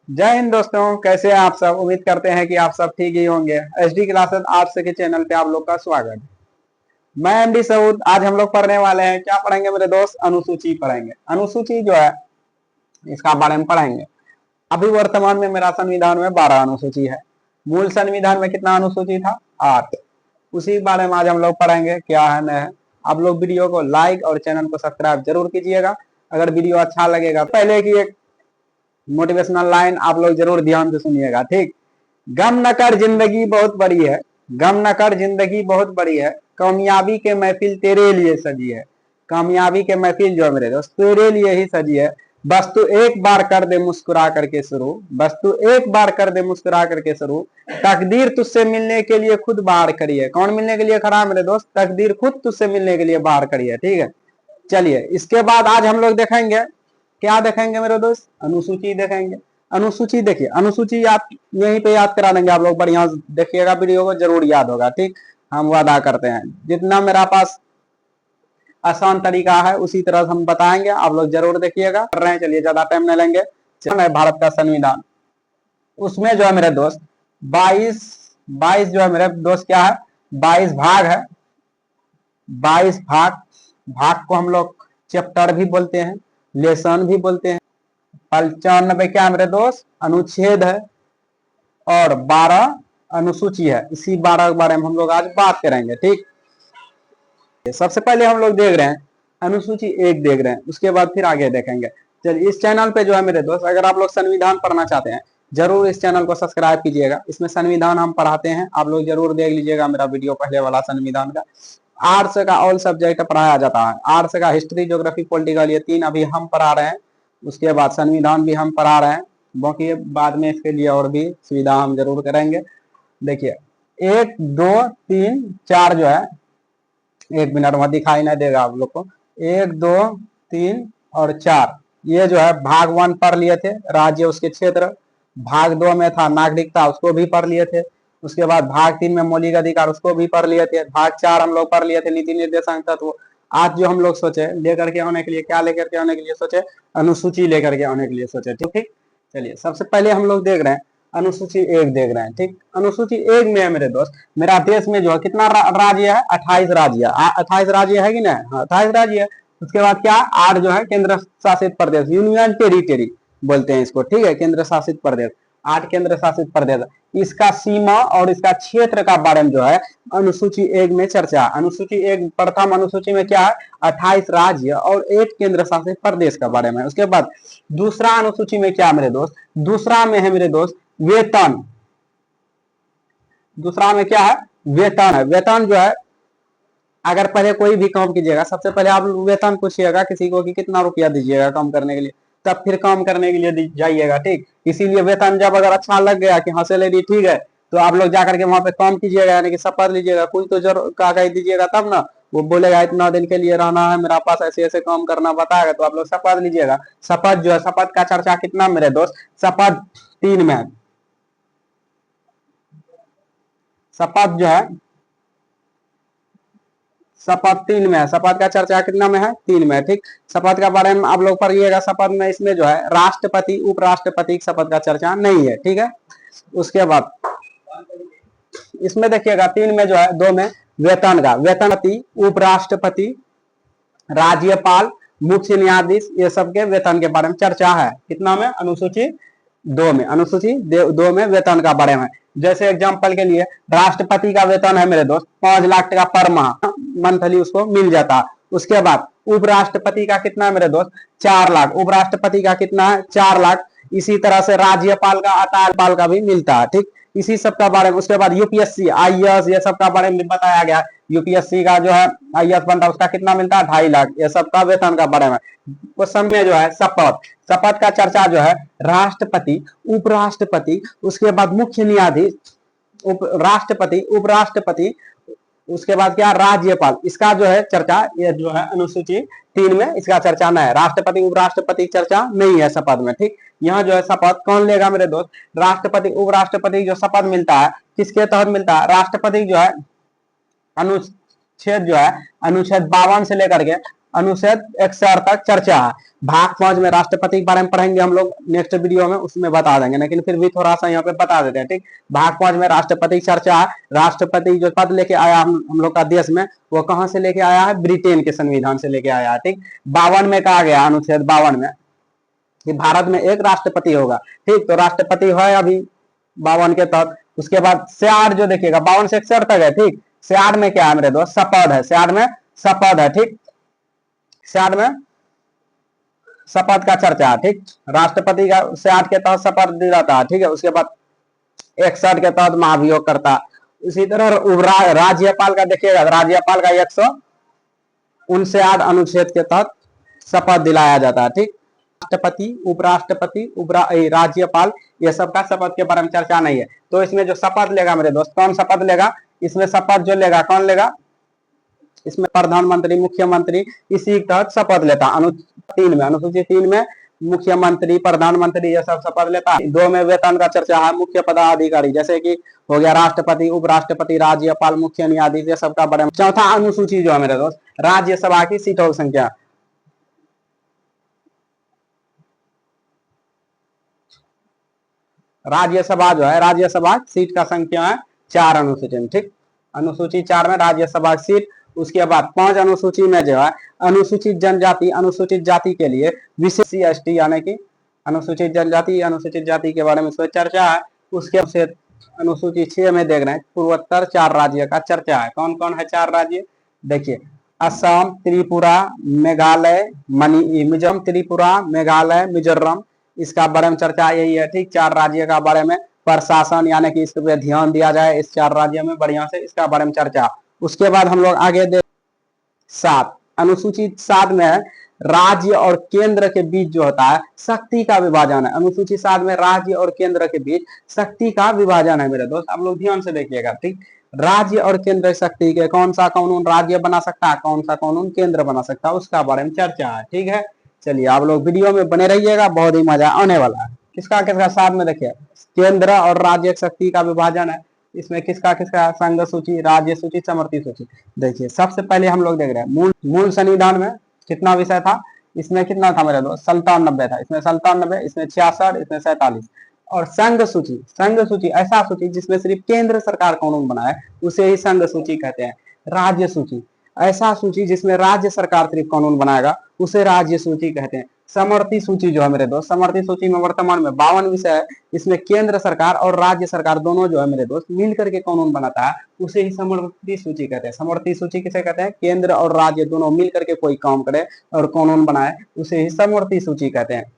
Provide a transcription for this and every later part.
जय हिंद दोस्तों, कैसे हैं आप सब। उम्मीद करते हैं कि आप सब ठीक ही होंगे। एचडी क्लासेस आर्ट्स के चैनल पे आप लोग का स्वागत है। मैं एमडी सऊद। आज हम लोग पढ़ने वाले हैं, क्या पढ़ेंगे मेरे दोस्त? अनुसूची पढ़ेंगे। अनुसूची जो है इसका बारे में पढ़ेंगे। अभी वर्तमान में मेरा संविधान में 12 अनुसूची है। मूल संविधान में कितना अनुसूची था? 8। उसी बारे में आज हम लोग पढ़ेंगे, क्या है न है। आप लोग वीडियो को लाइक और चैनल को सब्सक्राइब जरूर कीजिएगा। अगर वीडियो अच्छा लगेगा, पहले की एक मोटिवेशनल लाइन आप लोग जरूर ध्यान से सुनिएगा, ठीक। गम न कर जिंदगी बहुत बड़ी है, गम न कर जिंदगी बहुत बड़ी है, कामयाबी के महफिल तेरे लिए सजी है। कामयाबी के महफिल जो है मेरे दोस्त तेरे लिए ही सजी है। बस तू एक बार कर दे मुस्कुरा करके शुरू, बस तू एक बार कर दे मुस्कुरा करके शुरू। तकदीर तुझसे मिलने के लिए खुद बाहर खड़ी है। कौन मिलने के लिए खड़ा है मेरे दोस्त? तकदीर खुद तुझसे मिलने के लिए बाहर खड़ी है, ठीक है। चलिए, इसके बाद आज हम लोग देखेंगे, क्या देखेंगे मेरे दोस्त? अनुसूची देखेंगे। अनुसूची देखिए, अनुसूची याद यहीं पे याद करा देंगे आप लोग। बढ़िया देखिएगा, वीडियो को जरूर याद होगा, ठीक। हम वादा करते हैं जितना मेरा पास आसान तरीका है उसी तरह हम बताएंगे, आप लोग जरूर देखिएगा। कर रहे हैं, चलिए ज्यादा टाइम नहीं लेंगे। भारत का संविधान, उसमें जो है मेरे दोस्त 22 जो है मेरे दोस्त क्या है, 22 भाग है। 22 भाग, भाग को हम लोग चैप्टर भी बोलते हैं, लेसन भी बोलते हैं। 95 क्या मेरे दोस्त? अनुच्छेद है और 12 अनुसूची है। इसी 12 के बारे में हम लोग आज बात करेंगे, ठीक। सबसे पहले हम लोग देख रहे हैं अनुसूची 1 देख रहे हैं, उसके बाद फिर आगे देखेंगे। चलिए, इस चैनल पे जो है मेरे दोस्त, अगर आप लोग संविधान पढ़ना चाहते हैं जरूर इस चैनल को सब्सक्राइब कीजिएगा। इसमें संविधान हम पढ़ाते हैं, आप लोग जरूर देख लीजिएगा मेरा वीडियो पहले वाला संविधान का। आर्ट्स का ऑल सब्जेक्ट पढ़ाया जाता है। आर्ट्स का हिस्ट्री, ज्योग्राफी, पॉलिटिकल, ये 3 अभी हम पढ़ा रहे हैं। उसके बाद संविधान भी हम पढ़ा रहे हैं। बाकी बाद में इसके लिए और भी सुविधा हम जरूर करेंगे। देखिए, 1 2 3 4 जो है, 1 मिनट में दिखाई नहीं देगा आप लोग को। 1 2 3 और 4 ये जो है भाग 1 पढ़ लिए थे, राज्य उसके क्षेत्र। भाग 2 में था नागरिकता, उसको भी पढ़ लिए थे। उसके बाद भाग 3 में मौलिक अधिकार, उसको भी पढ़ लिए थे। भाग 4 हम लोग पढ़ लिए थे नीति निर्देशांक तत्व। आज जो हम लोग सोचे लेकर के आने के लिए, क्या लेकर के आने के लिए सोचे? अनुसूची लेकर के आने के लिए सोचे, ठीक। चलिए, सबसे पहले हम लोग देख रहे हैं अनुसूची 1 देख रहे हैं, ठीक। अनुसूची 1 में है मेरे दोस्त, मेरा देश में जो है कितना राज्य है? 28 राज्य। 28 राज्य है कि नहीं? हाँ, 28 राज्य है। उसके बाद क्या? 8 जो है केंद्र शासित प्रदेश, यूनियन टेरिटरी बोलते हैं इसको, ठीक है। केंद्र शासित प्रदेश, 8 केंद्र शासित प्रदेश। इसका सीमा और इसका क्षेत्र का बारे में जो है अनुसूची 1 में चर्चा। अनुसूची 1 प्रथम अनुसूची में क्या है? 28 राज्य और 8 केंद्र शासित प्रदेश का बारे में। उसके बाद दूसरा अनुसूची में क्या मेरे दोस्त? दूसरा में है मेरे दोस्त वेतन। दूसरा में क्या है? वेतन है। वेतन जो है, अगर पहले कोई भी काम कीजिएगा, सबसे पहले आप वेतन पूछिएगा किसी को कि कितना रुपया दीजिएगा काम करने के लिए, तब फिर काम करने के लिए जाइएगा, ठीक। इसीलिए वेतन जब अगर अच्छा लग गया कि हाँ सैलरी ठीक है, तो आप लोग जाकर के वहां पे काम कीजिएगा, यानी कि शपथ लीजिएगा। कुछ तो जरूर कागज दीजिएगा, तब ना वो बोलेगा इतना दिन के लिए रहना है, मेरा पास ऐसे ऐसे काम करना बताएगा, तो आप लोग शपथ लीजिएगा। शपथ जो है, शपथ का चर्चा कितना मेरे दोस्त? शपथ 3 में है। शपथ जो है, शपथ 3 में है। शपथ का चर्चा कितना में है? 3 में है, ठीक। शपथ का बारे में आप लोग पढ़िएगा। शपथ में इसमें जो है राष्ट्रपति उपराष्ट्रपति की शपथ का चर्चा नहीं है, ठीक है। उसके बाद इसमें देखिएगा 3 में जो है, 2 में वेतन का, वेतनपति, उपराष्ट्रपति, राज्यपाल, मुख्य न्यायाधीश, ये सबके वेतन के बारे में चर्चा है। कितना में? अनुसूची 2 में। अनुसूची 2 में वेतन का बारे में। जैसे एग्जांपल के लिए राष्ट्रपति का वेतन है मेरे दोस्त 5 लाख टका पर माह, मंथली उसको मिल जाता है। उसके बाद उपराष्ट्रपति का कितना है मेरे दोस्त? 4 लाख। उपराष्ट्रपति का कितना है? 4 लाख। इसी तरह से राज्यपाल का, अतालपाल का भी मिलता है, ठीक। इसी सब का बारे में। उसके बाद यूपीएससी, आईएएस, ये सब का बारे में बताया गया। यूपीएससी का जो है आईएएस बनता है, उसका कितना मिलता है? 2.5 लाख। ये सब का वेतन का बारे में। क्वेश्चन में जो है शपथ, शपथ का चर्चा जो है राष्ट्रपति, उपराष्ट्रपति, उसके बाद मुख्य न्यायाधीश, राष्ट्रपति, उपराष्ट्रपति, उसके बाद क्या? राज्यपाल। इसका जो है चर्चा, ये जो है अनुसूची 3 में इसका चर्चा नहीं है। राष्ट्रपति उपराष्ट्रपति चर्चा नहीं है शपथ में, ठीक। यहाँ जो है शपथ कौन लेगा मेरे दोस्त? राष्ट्रपति उपराष्ट्रपति जो शपथ मिलता है किसके तहत मिलता है? राष्ट्रपति जो है अनुच्छेद जो है, अनुच्छेद 52 से लेकर के अनुच्छेद 61 तक चर्चा है। भाग 5 में राष्ट्रपति के बारे में पढ़ेंगे हम लोग नेक्स्ट वीडियो में, उसमें बता देंगे, लेकिन फिर भी थोड़ा सा यहाँ पे बता देते हैं। ठीक, भाग 5 में राष्ट्रपति की चर्चा है। राष्ट्रपति जो पद लेके आया हम लोग का देश में, वो कहां से लेके आया है? ब्रिटेन के संविधान से लेके आया है। ठीक, 52 में कहा गया, अनुच्छेद 52 में कि भारत में एक राष्ट्रपति होगा। ठीक, तो राष्ट्रपति है अभी 52 के तहत। उसके बाद 66 जो देखिएगा, 52 से 61 तक है। ठीक, 66 में क्या है मेरे दोस्त? शपथ है। 66 में शपथ है। ठीक, 66 में शपथ का चर्चा है। ठीक, राष्ट्रपति का 66 के तहत शपथ दिया जाता है। ठीक है, उसके बाद 61 के तहत महाभियोग करता। इसी तरह राज्यपाल का देखिएगा, राज्यपाल का 159 अनुच्छेद के तहत शपथ दिलाया जाता है। ठीक, राष्ट्रपति, उपराष्ट्रपति, राज्यपाल, ये सब का शपथ के बारे में चर्चा नहीं है। तो इसमें जो शपथ लेगा मेरे दोस्त, कौन शपथ लेगा? इसमें शपथ जो लेगा, कौन लेगा? इसमें प्रधानमंत्री, मुख्यमंत्री इसी के तहत शपथ लेता। अनुसूची 3 में मुख्यमंत्री, प्रधानमंत्री ये सब शपथ लेता है। 2 में वेतन का चर्चा है। मुख्य पदाधिकारी जैसे कि हो गया राष्ट्रपति, उपराष्ट्रपति, राज्यपाल, मुख्य न्यायाधीश, ये सब का बारे में। चौथा अनुसूची जो है मेरे दोस्त, राज्यसभा की सीटों की संख्या। राज्यसभा जो है, राज्यसभा सीट का संख्या है 4 अनुसूची में। ठीक, अनुसूची 4 में राज्यसभा सीट। उसके बाद 5 अनुसूची में जो है अनुसूचित जनजाति, अनुसूचित जाति के लिए विशेष एसटी यानी कि अनुसूचित जनजाति, अनुसूचित जाति के बारे में चर्चा है। उसके से अनुसूची 6 में देख रहे हैं पूर्वोत्तर 4 राज्य का चर्चा है। कौन कौन है 4 राज्य? देखिए, असम, त्रिपुरा, मेघालय, मिजोरम, त्रिपुरा, मेघालय, मिजोरम, इसका बारे में चर्चा यही है। ठीक, 4 राज्य का बारे में प्रशासन यानी कि इस पे ध्यान दिया जाए, इस 4 राज्यों में बढ़िया से, इसका बारे में चर्चा। उसके बाद हम लोग आगे देख 7 अनुसूची 7 में राज्य और केंद्र के बीच जो होता है शक्ति का विभाजन है। अनुसूची 7 में राज्य और केंद्र के बीच शक्ति का विभाजन है मेरे दोस्त, आप लोग ध्यान से देखिएगा। ठीक, राज्य और केंद्र शक्ति के कौन सा कानून राज्य बना सकता है, कौन सा कानून केंद्र बना सकता है, उसका बारे में चर्चा है। ठीक है, चलिए आप लोग वीडियो में बने रहिएगा, बहुत ही मजा आने वाला है। किसका किसका साथ में देखिए, केंद्र और राज्य शक्ति का विभाजन है। इसमें किसका किसका? संघ सूची, राज्य सूची, समवर्ती सूची। देखिए, सबसे पहले हम लोग देख रहे हैं मूल संविधान में कितना विषय था? इसमें कितना था मेरे दोस्त? 97 था। इसमें 97, इसमें 66, इसमें 47। और संघ सूची ऐसा सूची जिसमें सिर्फ केंद्र सरकार कानून बनाए, उसे ही संघ सूची कहते हैं। राज्य सूची ऐसा सूची जिसमें राज्य सरकार सिर्फ कानून बनाएगा, उसे राज्य सूची कहते हैं। समवर्ती सूची जो है मेरे दोस्त, समवर्ती सूची में वर्तमान में 52 विषय है। इसमें केंद्र सरकार और राज्य सरकार दोनों जो है मेरे दोस्त मिल करके कानून बनाता है, उसे ही समवर्ती सूची कहते हैं। समवर्ती सूची किसे कहते हैं? केंद्र और राज्य दोनों मिल करके कोई काम करे और कानून बनाए, उसे ही समवर्ती सूची कहते हैं।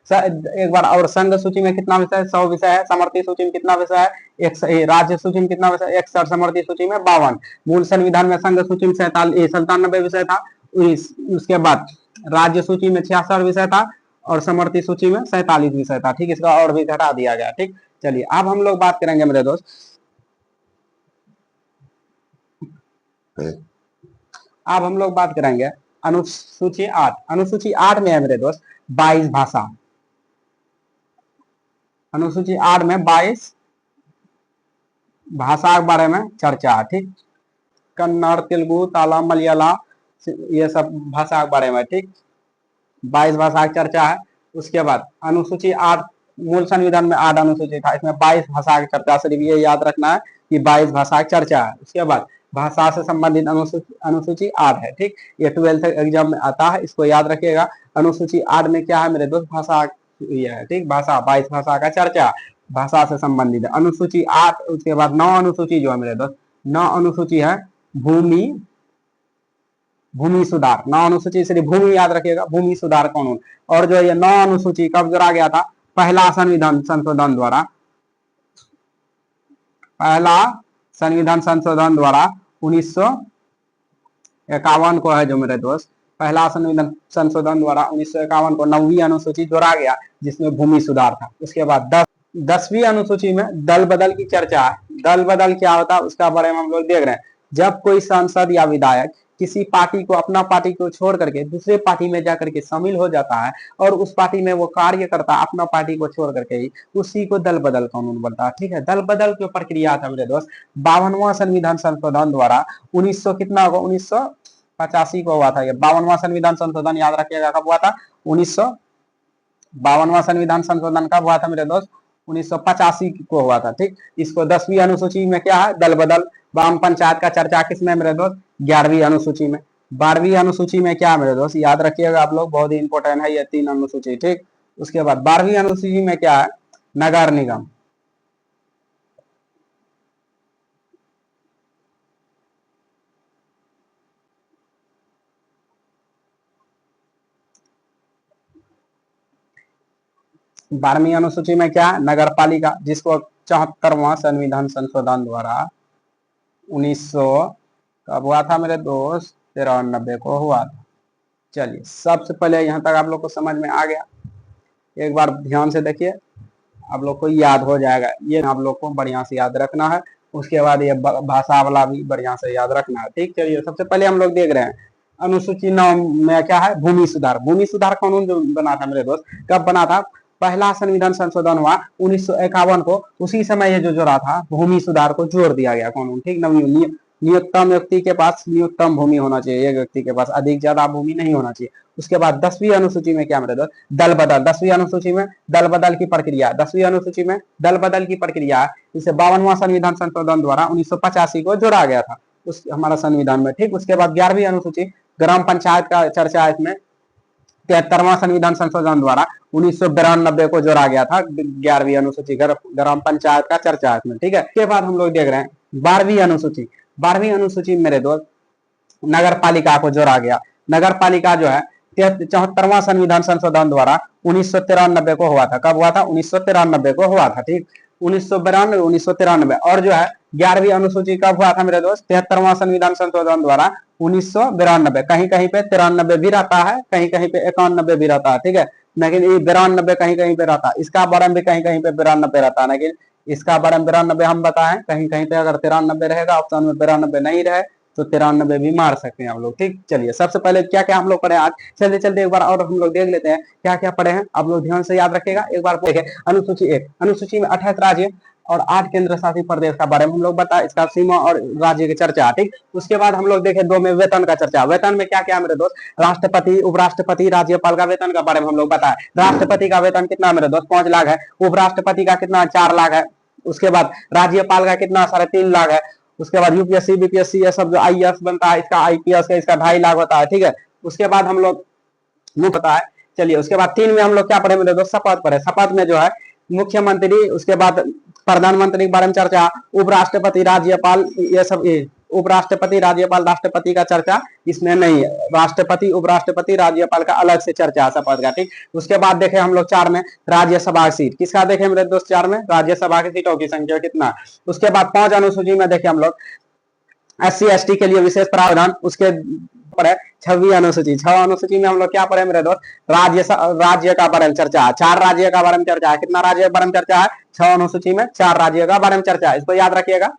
एक बार और, संघ सूची में कितना विषय है? 100 विषय है। समवर्ती सूची में कितना विषय है? राज्य सूची में कितना विषय? 61। समवर्ती सूची में 52। मूल संविधान में संघ सूची में 97 विषय था। उसके बाद राज्य सूची में 66 विषय था और समवर्ती सूची में 47 विषय था। ठीक, इसका और भी घटा दिया गया। ठीक, चलिए अब हम लोग बात करेंगे मेरे दोस्त, अब हम लोग बात करेंगे अनुसूची 8। अनुसूची 8 में है मेरे दोस्त 22 भाषा। अनुसूची 8 में 22 भाषा के बारे में चर्चा है। ठीक, कन्नड़, तेलुगु, तालम, मलयालम, ये सब भाषा के बारे में। ठीक, 22 भाषा की चर्चा है। उसके बाद अनुसूची 8, मूल संविधान में 8 अनुसूची था, इसमें 22 भाषा की चर्चा। सिर्फ ये याद रखना है कि 22 भाषा की चर्चा है। उसके बाद भाषा से संबंधित अनुसूची 8 है। ठीक, ये 12th एग्जाम में आता है, इसको याद रखिएगा। अनुसूची 8 में क्या है मेरे दोस्त? भाषा है। ठीक, भाषा 22 भाषा का चर्चा, भाषा से संबंधित अनुसूची 8। उसके बाद 9 अनुसूची जो है मेरे दोस्त, 9 अनुसूची है भूमि सुधार। 9 अनुसूची सिर्फ भूमि याद रखिएगा, भूमि सुधार कानून। और जो ये 9 अनुसूची कब जोड़ा गया था? पहला संविधान संशोधन द्वारा, पहला संविधान संशोधन द्वारा 1951 को है जो मेरे दोस्त, पहला संविधान संशोधन द्वारा 1951 को 9वीं अनुसूची जोड़ा गया जिसमें भूमि सुधार था। उसके बाद 10वीं अनुसूची में दल बदल की चर्चा है। दल बदल क्या होता है उसका बारे में हम लोग देख रहे हैं। जब कोई सांसद या विधायक किसी पार्टी को, अपना पार्टी को छोड़ करके दूसरे पार्टी में जाकर के शामिल हो जाता है और उस पार्टी में वो कार्य करता है अपना पार्टी को छोड़ करके ही, उसी को दल बदल कानून बनता है। ठीक है, दल बदल की प्रक्रिया था मेरे दोस्त 52वां संविधान संशोधन द्वारा 1900 कितना होगा 1985 को हुआ था। ये 52वां संविधान संशोधन याद रखिएगा कब हुआ था, 1952वां संविधान संशोधन कब हुआ था मेरे दोस्त, 1985 को हुआ था। ठीक, इसको 10वीं अनुसूची में क्या है, दल बदल वाम पंचायत का चर्चा किसमें मेरे दोस्त, 11वीं अनुसूची में। 12वीं अनुसूची में क्या मेरे दोस्त, याद रखिएगा आप लोग, बहुत ही इंपॉर्टेंट है ये 3 अनुसूची। ठीक, उसके बाद 12वीं अनुसूची में क्या है, नगर निगम। बारहवीं अनुसूची में क्या, नगर पालिका, जिसको 74वां संविधान संशोधन द्वारा 1900 कब हुआ था मेरे दोस्त, 93 को हुआ था। चलिए, सबसे पहले यहाँ तक आप लोग को समझ में आ गया। एक बार ध्यान से देखिए, आप लोग को याद हो जाएगा। ये आप लोग को बढ़िया से याद रखना है। उसके बाद ये भाषा वाला भी बढ़िया से याद रखना है। ठीक, चलिए सबसे पहले हम लोग देख रहे हैं अनुसूची 9 में क्या है, भूमि सुधार। भूमि सुधार कानून जो बना था मेरे दोस्त, कब बना था, पहला संविधान संशोधन हुआ 1951 को, उसी समय ये जो जोड़ा था भूमि सुधार को जोड़ दिया गया कानून। ठीक, नियोक्तम व्यक्ति के पास न्यूनतम भूमि होना चाहिए, एक व्यक्ति के पास अधिक ज्यादा भूमि नहीं होना चाहिए। उसके बाद 10वीं अनुसूची में क्या मेरे दोस्त, दल बदल। 10वीं अनुसूची में दल बदल की प्रक्रिया, 10वीं अनुसूची में दल बदल की प्रक्रिया, इसे 52वां संविधान संशोधन द्वारा 1985 को जोड़ा गया था उस हमारा संविधान में। ठीक, उसके बाद 11वीं अनुसूची ग्राम पंचायत का चर्चा है इसमें, 73वां संविधान संशोधन द्वारा 1992 को जोड़ा गया था 11वीं अनुसूची, ग्राम पंचायत का चर्चा है इसमें। ठीक है, इसके बाद हम लोग देख रहे हैं 12वीं अनुसूची। 12वीं अनुसूची मेरे दोस्त नगर पालिका को जोड़ा गया। नगर पालिका जो है 74वां संविधान संशोधन द्वारा 1993 को हुआ था। कब हुआ था, 1993 को हुआ था। ठीक, 1992 1993। और जो है 11वीं अनुसूची कब हुआ था मेरे दोस्त, 73वां संविधान संशोधन द्वारा 1992। कहीं कहीं पे 93 भी रहता है, कहीं कहीं पे 91 भी रहता है। ठीक है, लेकिन ये 92 कहीं कहीं पे रहता है, इसका बरम भी कहीं कहीं पे 92 रहता है, लेकिन इसका बरम 92 हम बताएं। कहीं कहीं पे अगर 93 रहेगा ऑप्शन में, 92 नहीं रहे तो 93 भी मार सकते हैं हम लोग। ठीक, चलिए सबसे पहले क्या क्या हम लोग पढ़े आज, चलते चलते एक बार और हम लोग देख लेते हैं क्या क्या पढ़े हैं। आप लोग ध्यान से याद रखिएगा। एक बार देखें अनुसूची 1, अनुसूची में 28 राज्य और 8 केंद्र शासित प्रदेश का बारे में हम लोग बताया, इसका सीमा और राज्य की चर्चा। ठीक, उसके बाद हम लोग देखे 2 में वेतन का चर्चा। वेतन में क्या क्या मेरे दोस्त, राष्ट्रपति, उपराष्ट्रपति, राज्यपाल का वेतन के बारे में हम लोग बताया। राष्ट्रपति का वेतन कितना मेरे दोस्त, 5 लाख है। उपराष्ट्रपति का कितना, 4 लाख है। उसके बाद राज्यपाल का कितना, 3.5 लाख है। उसके बाद यूपीएससी बीपीएससी ये सब जो आईएएस बनता है, इसका आईपीएस का इसका 2.5 लाख होता है। ठीक है, उसके बाद हम लोग मुख्य पता है। चलिए उसके बाद 3 में हम लोग क्या पढ़े मेरे दोस्त, शपथ पढ़े। शपथ में जो है मुख्यमंत्री, उसके बाद प्रधानमंत्री के बारे में चर्चा, उपराष्ट्रपति, राज्यपाल, ये सब उपराष्ट्रपति, राज्यपाल, राष्ट्रपति का चर्चा इसमें नहीं है। राष्ट्रपति, उपराष्ट्रपति, राज्यपाल का अलग से चर्चा है शपथ का। ठीक, उसके बाद देखे हम लोग 4 में राज्यसभा सीट, किसका देखे मेरे दोस्त, 4 में राज्यसभा की सीटों की संख्या कितना। उसके बाद 5 अनुसूची में देखे हम लोग SC ST के लिए विशेष प्रावधान। उसके पर 6वीं अनुसूची, 6 अनुसूची में हम लोग क्या पढ़े मेरे दोस्त, राज्य का बारे में चर्चा है। 4 राज्य का बारे में चर्चा है। कितना राज्य के बारे में चर्चा है, 6 अनुसूची में 4 राज्य का बारे में चर्चा है। इसको याद रखिएगा,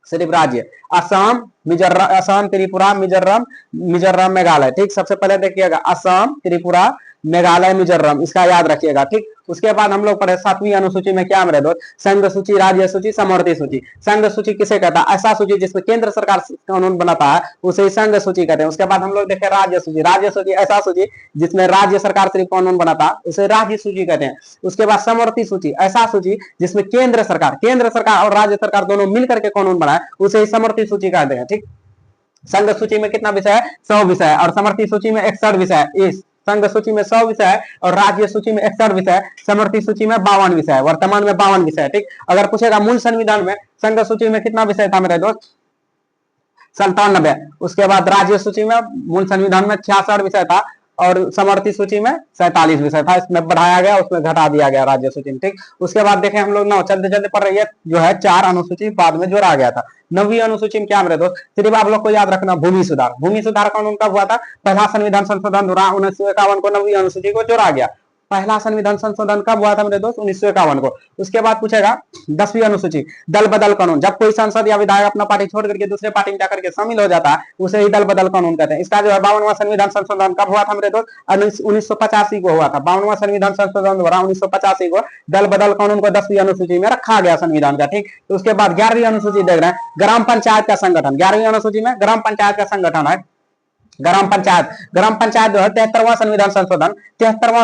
सिर्फ राज्य असम, मिजोरम, असम, त्रिपुरा, मिजोरम, मेघालय। ठीक, सबसे पहले देखिएगा असम, त्रिपुरा, मेघालय, मिजोरम, इसका याद रखिएगा। ठीक, उसके बाद हम लोग पढ़े 7वीं अनुसूची में क्या मेरे दोस्त, संघ सूची, राज्य सूची, समवर्ती सूची। संघ सूची किसे कहता है, ऐसा सूची जिसमें केंद्र सरकार कानून बनाता है उसे संघ सूची कहते हैं। उसके बाद हम लोग देखे राज्य सूची। राज्य सूची ऐसा सूची जिसमें राज्य सरकार सिर्फ कानून बनाता है उसे राज्य सूची कहते हैं। उसके बाद समवर्ती सूची, ऐसा सूची जिसमें केंद्र सरकार और राज्य सरकार दोनों मिलकर के कानून बनाए उसे समवर्ती सूची कहते हैं। ठीक, संघ सूची में कितना विषय है, 100 विषय है, और समवर्ती सूची में 61 विषय है। इस संघ सूची में 100 विषय है और राज्य सूची में 61 विषय है। समवर्ती सूची में 52 विषय है, वर्तमान में 52 विषय है। ठीक, अगर पूछेगा मूल संविधान में संघ सूची में कितना विषय था मेरे दोस्त, 97। उसके बाद राज्य सूची में मूल संविधान में 66 विषय था और समवर्ती सूची में 47 विषय था। इसमें बढ़ाया गया, उसमें घटा दिया गया राज्य सूची में। ठीक, उसके बाद देखें हम लोग 9, चलते चलते पढ़ रही है, जो है 4 अनुसूची बाद में जोड़ा गया था। 9वीं अनुसूची में क्या मेरे दोस्त, सिर्फ आप लोग को याद रखना, भूमि सुधार। भूमि सुधार कानून कब हुआ था, पहला संविधान संशोधन द्वारा 1951 को 9वीं अनुसूची को जोड़ा गया। पहला संविधान संशोधन कब हुआ था मेरे दोस्त, 1951 को। उसके बाद पूछेगा 10वीं अनुसूची, दल बदल कानून। जब कोई सांसद या विधायक अपना पार्टी छोड़ करके दूसरे पार्टी में जाकर के शामिल हो जाता है उसे ही दल बदल कानून कहते हैं। इसका जो है 52वां संविधान संशोधन कब हुआ था मेरे दोस्त, 1985 को हुआ था। 52वां संविधान संशोधन द्वारा 1985 को दल बदल कानून को 10वीं अनुसूची में रखा गया संविधान का। ठीक, तो उसके बाद 11वीं अनुसूची देख रहे हैं, ग्राम पंचायत का संगठन। 11वीं अनुसूची में ग्राम पंचायत का संगठन है ग्राम पंचायत जो है 73वां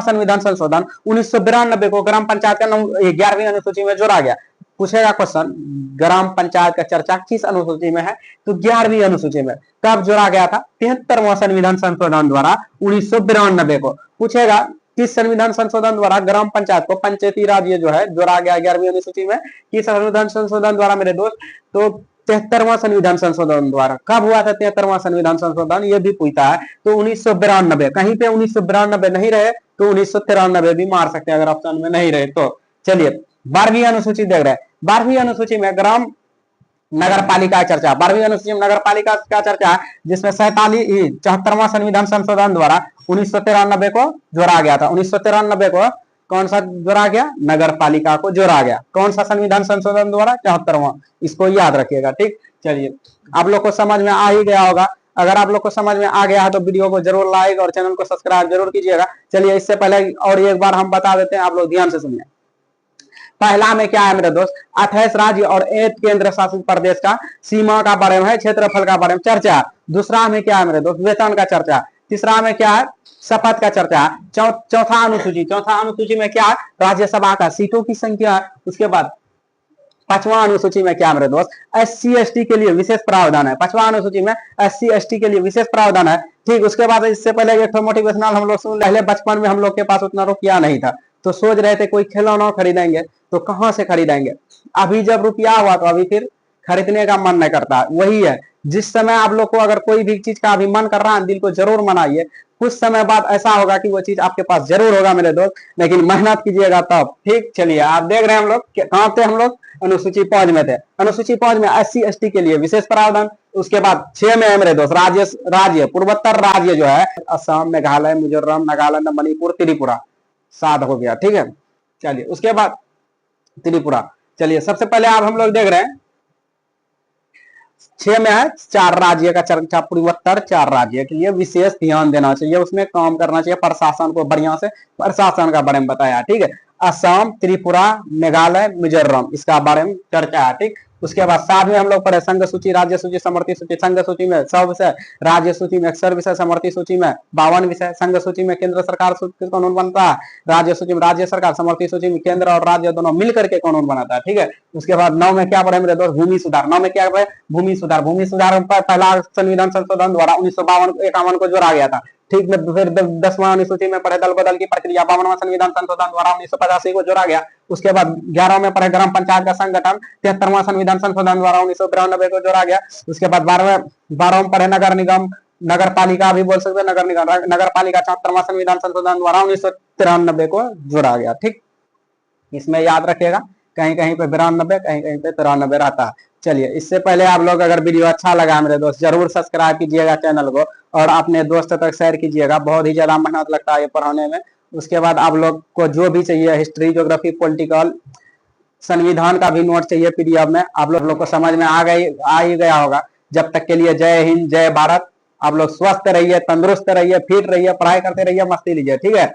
संविधान संशोधन 1992 को ग्राम पंचायत का 11वीं अनुसूची में जोड़ा गया। पूछेगा क्वेश्चन, ग्राम पंचायत का चर्चा किस अनुसूची में है? तो 11वीं अनुसूची में। कब जोड़ा गया था? 73वां संविधान संशोधन द्वारा 1992 को। पूछेगा किस संविधान संशोधन द्वारा ग्राम पंचायत को पंचायती राज ये जो है जोड़ा गया 11वीं अनुसूची में? किस संविधान संशोधन द्वारा मेरे दोस्त? तो 73वां संविधान संशोधन द्वारा। कब हुआ था 73वां संविधान संशोधन? ये भी पूछता है। तो 1992। कहीं पे 1992 नहीं रहे तो 1993 भी मार सकते हैं अगर ऑप्शन में नहीं रहे तो। चलिए 12वीं अनुसूची देख रहे हैं। 12वीं अनुसूची में ग्राम नगर पालिका चर्चा, 12वीं अनुसूची में नगर पालिका का चर्चा, जिसमें 74वां संविधान संशोधन द्वारा 1993 को जोड़ा गया था। 1993 को कौन सा जोड़ा गया? नगर पालिका को जोड़ा गया। कौन सा संविधान संशोधन द्वारा? 74वां। इसको याद रखिएगा, ठीक। चलिए आप लोग को समझ में आ ही गया होगा। अगर आप लोग को समझ में आ गया है तो वीडियो को जरूर लाइक और चैनल को सब्सक्राइब जरूर कीजिएगा। चलिए इससे पहले और एक बार हम बता देते हैं, आप लोग ध्यान से सुनिए। पहला में क्या है मेरे दोस्त? 28 राज्य और 1 केंद्र शासित प्रदेश का सीमा का बारे में, क्षेत्रफल का बारे में चर्चा। दूसरा में क्या है मेरे दोस्त? वेतन का चर्चा। तीसरा में क्या है? शपथ का चर्चा। चौथा अनुसूची में क्या है? राज्यसभा का सीटों की संख्या। उसके बाद 5वां अनुसूची में क्या मेरे दोस्त? SC/ST के लिए विशेष प्रावधान है। 5वां अनुसूची में SC/ST के लिए विशेष प्रावधान है, ठीक। उसके बाद इससे पहले एक मोटिवेशनल हम लोग सुन, पहले बचपन में हम लोग के पास उतना रुपया नहीं था तो सोच रहे थे कोई खिलौना खरीदेंगे तो कहां से खरीदेंगे। अभी जब रुपया हुआ तो अभी फिर खरीदने का मन नहीं करता। वही है, जिस समय आप लोग को अगर कोई भी चीज का अभी मन कर रहा है, दिल को जरूर मनाइए। कुछ समय बाद ऐसा होगा कि वो चीज आपके पास जरूर होगा मेरे दोस्त, लेकिन मेहनत कीजिएगा तब, ठीक। चलिए आप देख रहे हैं हम लोग कहां थे? हम लोग अनुसूची 5 में थे। अनुसूची 5 में SC/ST के लिए विशेष प्रावधान। उसके बाद 6 में है मेरे दोस्त राज्य पूर्वोत्तर राज्य जो है असम, मेघालय, मिजोरम, नागालैंड, मणिपुर, त्रिपुरा। 7 हो गया, ठीक है। चलिए उसके बाद त्रिपुरा। चलिए सबसे पहले आप हम लोग देख रहे हैं 6 में है 4 राज्य का चर्चा। पूर्वोत्तर 4 राज्य के लिए विशेष ध्यान देना चाहिए, उसमें काम करना चाहिए, प्रशासन को बढ़िया से प्रशासन का बारे में बताया, ठीक है। असम, त्रिपुरा, मेघालय, मिजोरम, इसका बारे में चर्चा है, ठीक। उसके बाद 7 में हम लोग पढ़े संघ सूची, राज्य सूची, समवर्ती सूची। संघ सूची में 100 विषय, राज्य सूची में 100 विषय, समवर्ती सूची में 52 विषय। संघ सूची में केंद्र सरकार कानून बनता है, राज्य सूची में राज्य सरकार, समवर्ती सूची में केंद्र और राज्य दोनों मिलकर के कानून बनाता है, ठीक है। उसके बाद 9 में क्या पढ़े मेरे दोस्त? भूमि सुधार। 9 में क्या पढ़े? भूमि सुधार। भूमि सुधार पर पहला संविधान संशोधन द्वारा 1952-51 को जोड़ा गया था, ठीक। फिर 10वां अनुसूची में पढ़े दल बदल की प्रक्रिया। 52वां संविधान संशोधन द्वारा 1985 को जोड़ा गया। उसके बाद 11 में पढ़े ग्राम पंचायत का संगठन। 73वां संविधान संशोधन द्वारा 1992 को जोड़ा गया। उसके बाद 12 में पढ़े नगर निगम, नगर पालिका भी बोल सकते हैं, नगर निगम, नगर पालिका। 74वां संविधान संशोधन द्वारा 1993 को जोड़ा गया, ठीक। इसमें याद रखिएगा, कहीं कहीं पे 92, कहीं कहीं पे 93 रहता है। चलिए इससे पहले आप लोग अगर वीडियो अच्छा लगा मेरे दोस्त जरूर सब्सक्राइब कीजिएगा चैनल को और अपने दोस्त तक शेयर कीजिएगा। बहुत ही ज्यादा मेहनत लगता है ये पढ़ाने में। उसके बाद आप लोग को जो भी चाहिए, हिस्ट्री, ज्योग्राफी, पॉलिटिकल, संविधान का भी नोट चाहिए PDF में, आप लोग को समझ में आ ही गया होगा। जब तक के लिए जय हिंद, जय भारत। आप लोग स्वस्थ रहिए, तंदुरुस्त रहिए, फिट रहिए, पढ़ाई करते रहिए, मस्ती लीजिए, ठीक है।